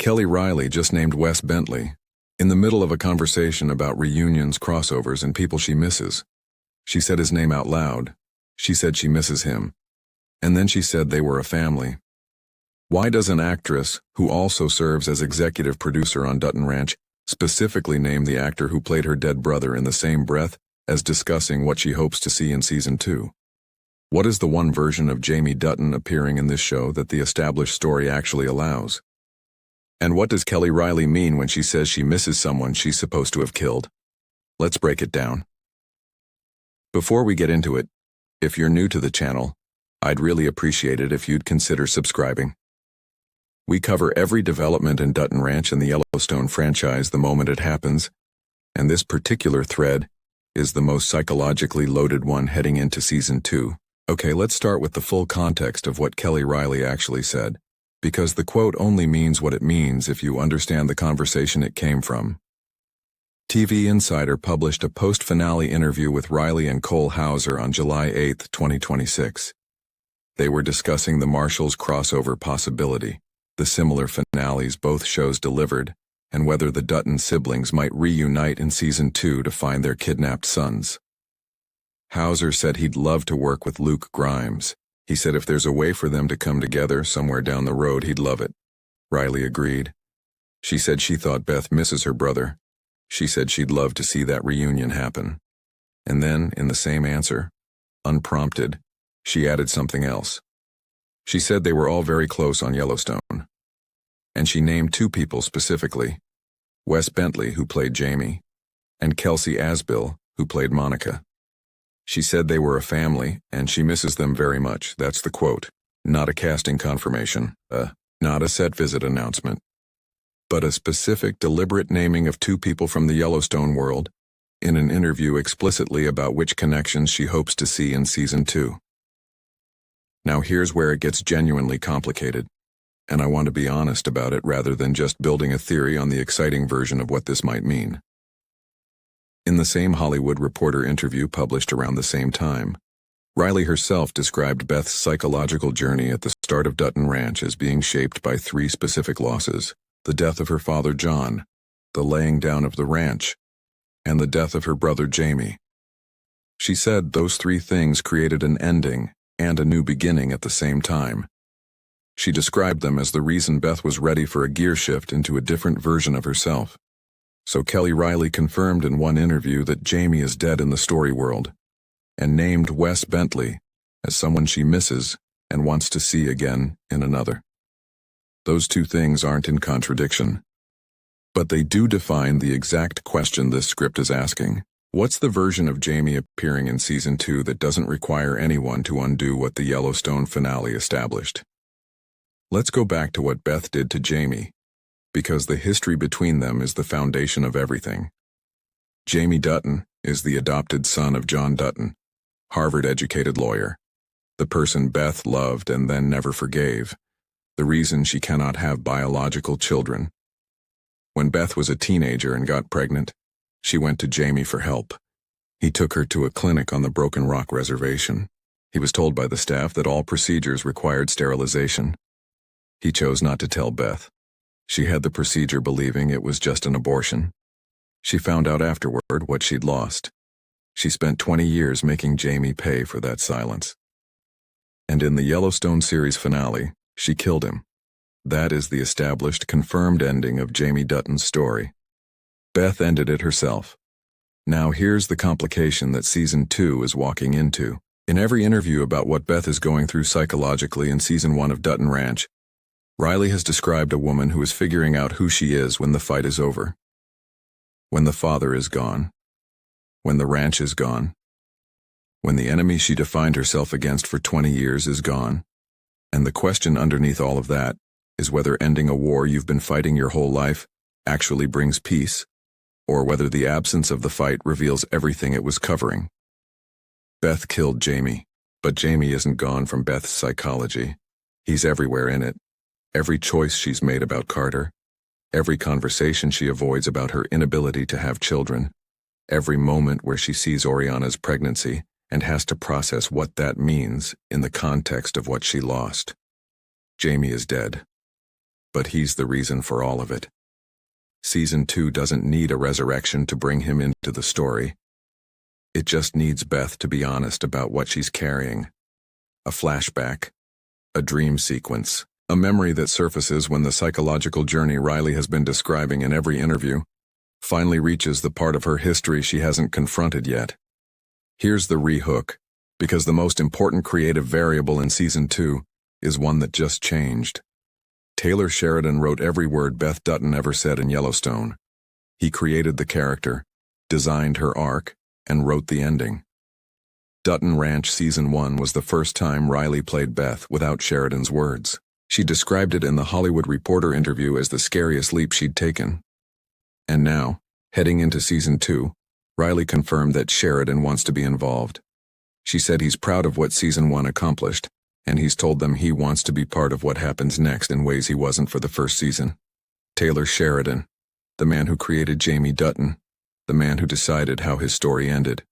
Kelly Reilly just named Wes Bentley, in the middle of a conversation about reunions, crossovers, and people she misses. She said his name out loud. She said she misses him. And then she said they were a family. Why does an actress, who also serves as executive producer on Dutton Ranch, specifically name the actor who played her dead brother in the same breath as discussing what she hopes to see in Season 2? What is the one version of Jamie Dutton appearing in this show that the established story actually allows? And what does Kelly Reilly mean when she says she misses someone she's supposed to have killed? Let's break it down. Before we get into it, if you're new to the channel, I'd really appreciate it if you'd consider subscribing. We cover every development in Dutton Ranch and the Yellowstone franchise the moment it happens, and this particular thread is the most psychologically loaded one heading into Season 2. Okay, let's start with the full context of what Kelly Reilly actually said, because the quote only means what it means if you understand the conversation it came from. TV Insider published a post-finale interview with Reilly and Cole Hauser on July 8, 2026. They were discussing the Marshalls crossover possibility, the similar finales both shows delivered, and whether the Dutton siblings might reunite in Season 2 to find their kidnapped sons. Hauser said he'd love to work with Luke Grimes. He said if there's a way for them to come together somewhere down the road, he'd love it. Reilly agreed. She said she thought Beth misses her brother. She said she'd love to see that reunion happen. And then, in the same answer, unprompted, she added something else. She said they were all very close on Yellowstone. And she named two people specifically, Wes Bentley, who played Jamie, and Kelsey Asbill, who played Monica. She said they were a family, and she misses them very much. That's the quote. Not a casting confirmation, not a set visit announcement, but a specific, deliberate naming of two people from the Yellowstone world in an interview explicitly about which connections she hopes to see in Season 2. Now here's where it gets genuinely complicated, and I want to be honest about it rather than just building a theory on the exciting version of what this might mean. In the same Hollywood Reporter interview published around the same time, Reilly herself described Beth's psychological journey at the start of Dutton Ranch as being shaped by three specific losses: the death of her father John, the laying down of the ranch, and the death of her brother Jamie. She said those three things created an ending and a new beginning at the same time. She described them as the reason Beth was ready for a gear shift into a different version of herself. So Kelly Reilly confirmed in one interview that Jamie is dead in the story world, and named Wes Bentley as someone she misses and wants to see again in another. Those two things aren't in contradiction, but they do define the exact question this script is asking. What's the version of Jamie appearing in Season 2 that doesn't require anyone to undo what the Yellowstone finale established? Let's go back to what Beth did to Jamie, because the history between them is the foundation of everything. Jamie Dutton is the adopted son of John Dutton, Harvard-educated lawyer, the person Beth loved and then never forgave, the reason she cannot have biological children. When Beth was a teenager and got pregnant, she went to Jamie for help. He took her to a clinic on the Broken Rock Reservation. He was told by the staff that all procedures required sterilization. He chose not to tell Beth. She had the procedure believing it was just an abortion. She found out afterward what she'd lost. She spent 20 years making Jamie pay for that silence. And in the Yellowstone series finale, she killed him. That is the established, confirmed ending of Jamie Dutton's story. Beth ended it herself. Now here's the complication that Season 2 is walking into. In every interview about what Beth is going through psychologically in Season 1 of Dutton Ranch, Reilly has described a woman who is figuring out who she is when the fight is over. When the father is gone. When the ranch is gone. When the enemy she defined herself against for 20 years is gone. And the question underneath all of that is whether ending a war you've been fighting your whole life actually brings peace, or whether the absence of the fight reveals everything it was covering. Beth killed Jamie, but Jamie isn't gone from Beth's psychology. He's everywhere in it. Every choice she's made about Carter, every conversation she avoids about her inability to have children, every moment where she sees Oriana's pregnancy and has to process what that means in the context of what she lost. Jamie is dead. but he's the reason for all of it. Season 2 doesn't need a resurrection to bring him into the story. It just needs Beth to be honest about what she's carrying. A flashback, a dream sequence, a memory that surfaces when the psychological journey Reilly has been describing in every interview finally reaches the part of her history she hasn't confronted yet. Here's the re-hook, because the most important creative variable in Season 2 is one that just changed. Taylor Sheridan wrote every word Beth Dutton ever said in Yellowstone. He created the character, designed her arc, and wrote the ending. Dutton Ranch Season 1 was the first time Reilly played Beth without Sheridan's words. She described it in the Hollywood Reporter interview as the scariest leap she'd taken. And now, heading into Season 2, Reilly confirmed that Sheridan wants to be involved. She said he's proud of what Season 1 accomplished, and he's told them he wants to be part of what happens next in ways he wasn't for the first season. Taylor Sheridan, the man who created Jamie Dutton, the man who decided how his story ended,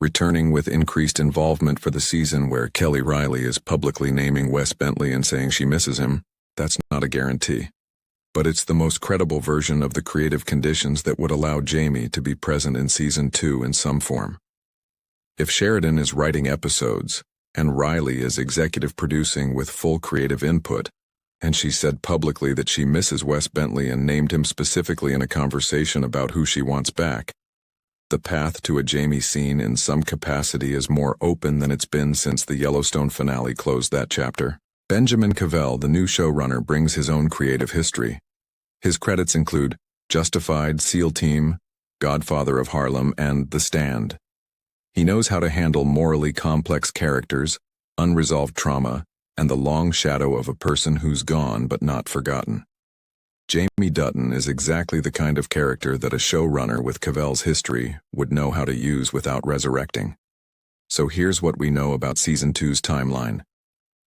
returning with increased involvement for the season where Kelly Reilly is publicly naming Wes Bentley and saying she misses him. That's not a guarantee. But it's the most credible version of the creative conditions that would allow Jamie to be present in Season 2 in some form. If Sheridan is writing episodes, and Reilly is executive producing with full creative input, and she said publicly that she misses Wes Bentley and named him specifically in a conversation about who she wants back, the path to a Jamie scene in some capacity is more open than it's been since the Yellowstone finale closed that chapter. Benjamin Cavell, the new showrunner, brings his own creative history. His credits include Justified, SEAL Team, Godfather of Harlem, and The Stand. He knows how to handle morally complex characters, unresolved trauma, and the long shadow of a person who's gone but not forgotten. Jamie Dutton is exactly the kind of character that a showrunner with Cavell's history would know how to use without resurrecting. So here's what we know about Season 2's timeline.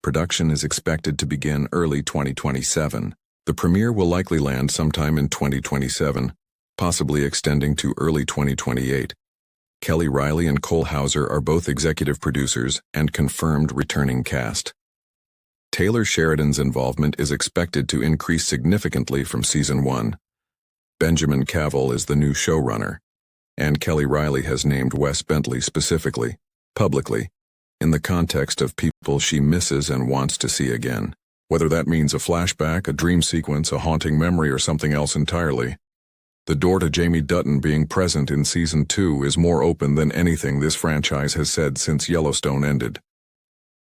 Production is expected to begin early 2027. The premiere will likely land sometime in 2027, possibly extending to early 2028. Kelly Reilly and Hauser are both executive producers and confirmed returning cast. Taylor Sheridan's involvement is expected to increase significantly from Season 1. Benjamin Cavell is the new showrunner, and Kelly Reilly has named Wes Bentley specifically, publicly, in the context of people she misses and wants to see again. Whether that means a flashback, a dream sequence, a haunting memory, or something else entirely, the door to Jamie Dutton being present in Season 2 is more open than anything this franchise has said since Yellowstone ended.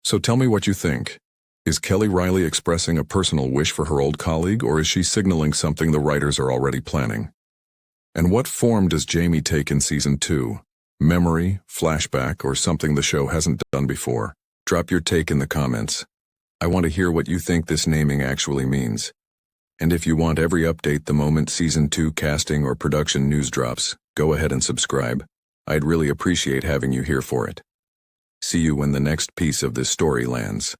So tell me what you think. Is Kelly Reilly expressing a personal wish for her old colleague, or is she signaling something the writers are already planning? And what form does Jamie take in Season 2? Memory, flashback, or something the show hasn't done before? Drop your take in the comments. I want to hear what you think this naming actually means. And if you want every update the moment Season 2 casting or production news drops, go ahead and subscribe. I'd really appreciate having you here for it. See you when the next piece of this story lands.